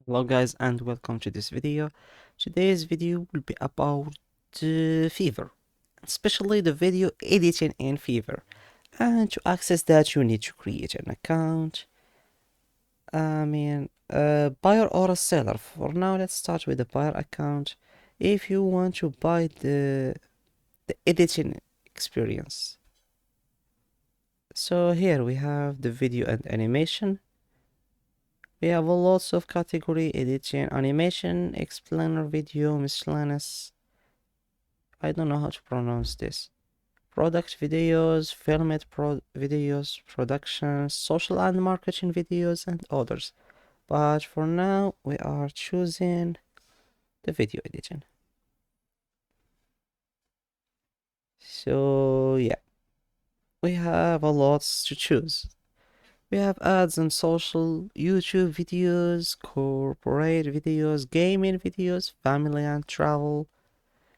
Hello guys and welcome to this video. Today's video will be about Fiverr, especially the video editing in Fiverr. And to access that you need to create an account. A buyer or a seller. For now let's start with the buyer account. If you want to buy the editing experience. So here we have the video and animation. We have lots of category: editing, animation, explainer video, miscellaneous. I don't know how to pronounce this. Product videos, filmed videos, productions, social and marketing videos, and others. But for now, we are choosing the video editing. So yeah, we have a lot to choose. We have ads on social, YouTube videos, corporate videos, gaming videos, family and travel,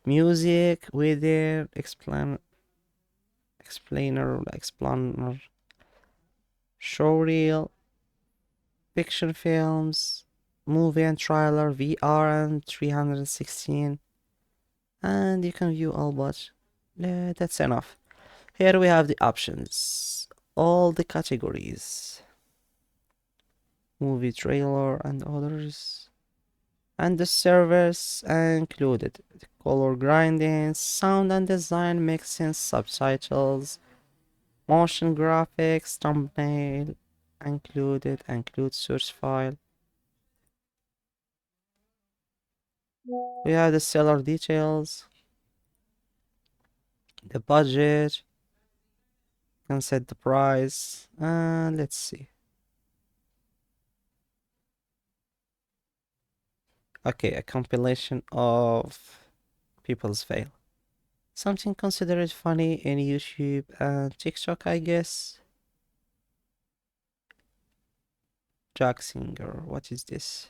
music, weather, explainer, showreel, fiction films, movie and trailer, VR and 316, and you can view all, but that's enough. Here we have the options, all the categories, movie trailer and others, and the servers included, the color grinding, sound and design, mixing, subtitles, motion graphics, thumbnail include source file. We have the seller details, the budget, can set the price, and let's see. Okay, a compilation of people's fail. Something considered funny in YouTube and TikTok, I guess. Jack Singer, what is this?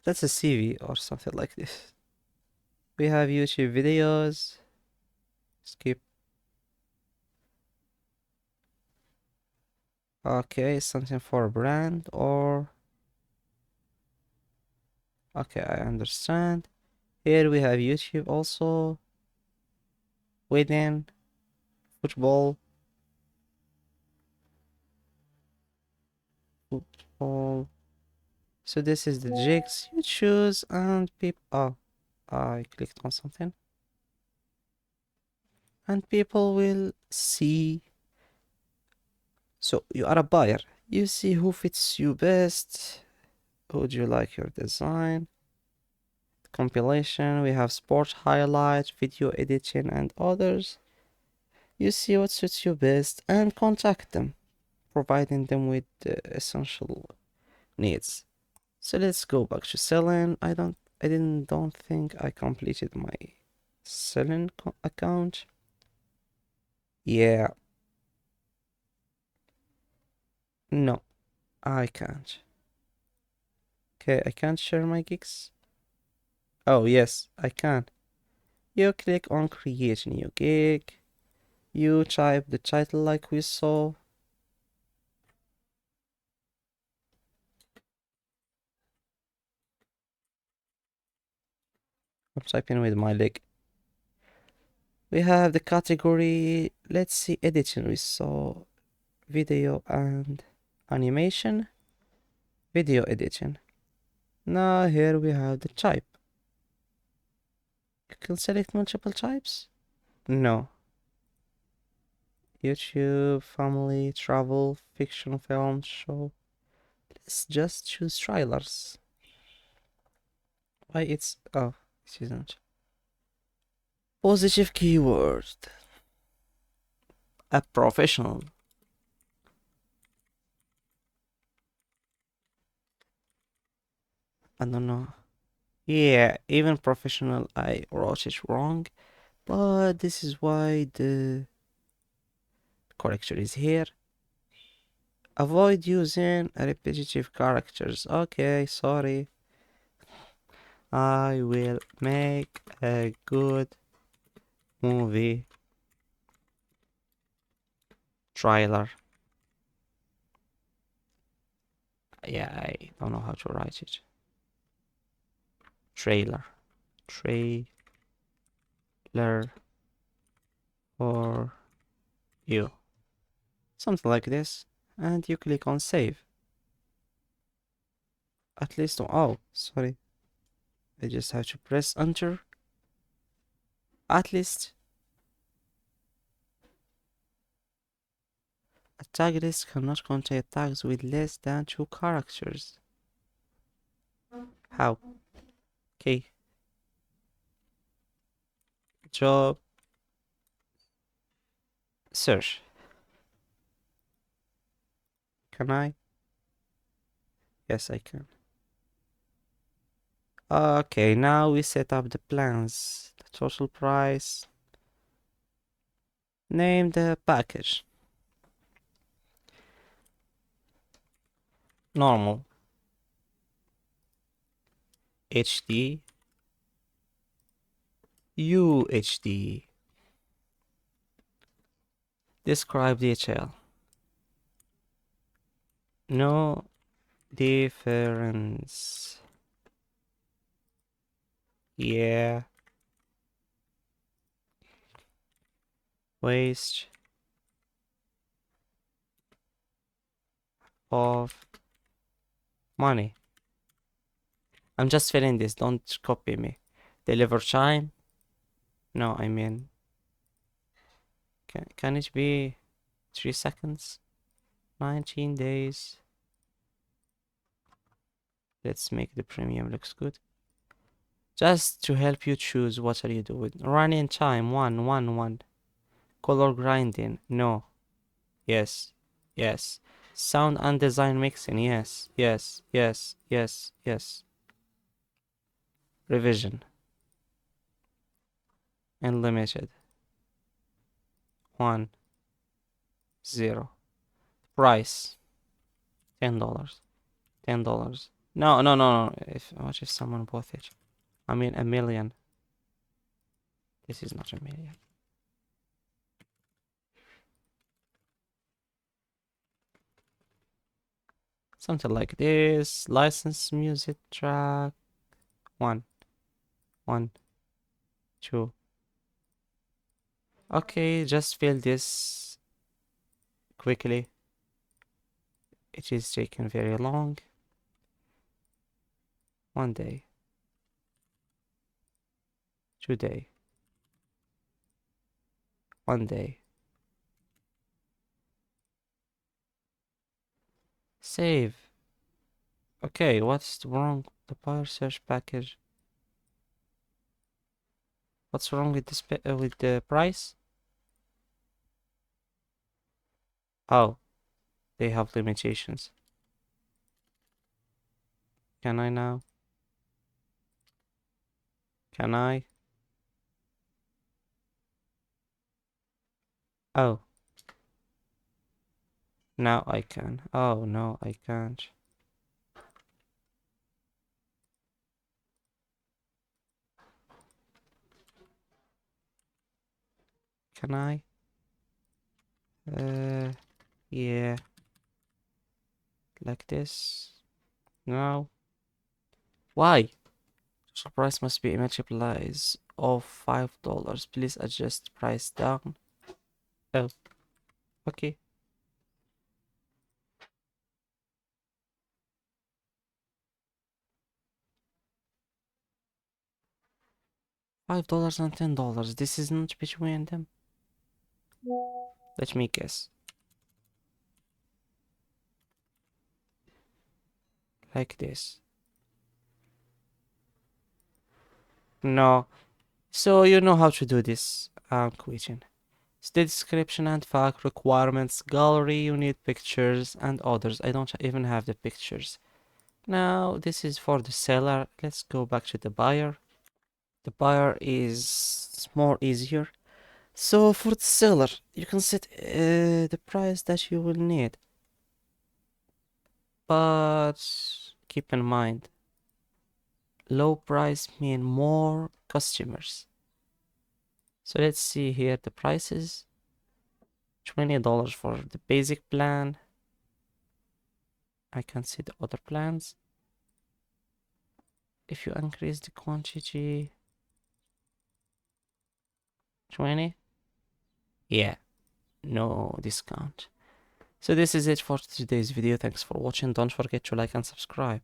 That's a CV or something like this. We have YouTube videos. Skip. Okay, something for a brand or... Okay, I understand. Here we have YouTube also. Wedding, football, football. So this is the jigs you choose and people... Oh, I clicked on something. And people will see. So you are a buyer. You see who fits you best. Would you like your design? Compilation. We have sport highlight, video editing, and others. You see what suits you best and contact them, providing them with the essential needs. So let's go back to selling. Don't think I completed my selling account. Yeah, no, I can't. Okay, I can't share my gigs. Oh, yes, I can. You click on create new gig. You type the title like we saw. I'm typing with my leg. We have the category. Let's see, editing. We saw video and animation. Video editing. Now here we have the type. You can select multiple types. No. YouTube, family, travel, fiction, film, show. Let's just choose trailers. Why it's... Oh, it isn't. Positive keyword. A professional. I don't know. Yeah, even professional I wrote it wrong. But this is why the corrector is here. Avoid using repetitive characters. Okay, sorry. I will make a good movie trailer. Yeah, I don't know how to write it. Trailer. Trailer for you. Something like this. And you click on save. At least, oh, sorry. I just have to press enter. At least a tag list cannot contain tags with less than 2 characters. How? Okay. Job search. Can I? Yes, I can. Okay, now we set up the plans. The total price. Name the package. Normal. HD. UHD. Describe detail. No difference. Yeah. Waste of money. I'm just filling this, don't copy me. Deliver time? No, I mean, can it be 3 seconds? 19 days. Let's make the premium looks good. Just to help you choose what are you doing. Running time, 1. Color grinding, no. Yes, yes. Sound and design mixing, yes. Revision. Unlimited. 1, 0. Price. $10. $10. No. What if someone bought it? I mean, a million. This is not a million. Something like this. License music track. 1, 2. Okay, just fill this quickly. It is taking very long. 1 day. 2 day. 1 day. Save. Okay, what's wrong? The buyer search package. What's wrong with with the price? Oh, they have limitations. Can I now? Can I? Oh, now I can. Oh, no, I can't. Can I? Yeah. Like this. No. Why? So price must be multiplied of $5. Please adjust price down. Oh, okay. $5 and $10. This isn't between them. Let me guess. Like this. No. So you know how to do this. I'm quitting. It's the description and fact requirements, gallery, you need pictures and others. I don't even have the pictures. Now this is for the seller. Let's go back to the buyer. The buyer is more easier. So for the seller, you can set the price that you will need. But keep in mind, low price mean more customers. So let's see here the prices. $20 for the basic plan. I can see the other plans. If you increase the quantity 20, yeah, no discount. So this is it for today's video. Thanks for watching. Don't forget to like and subscribe.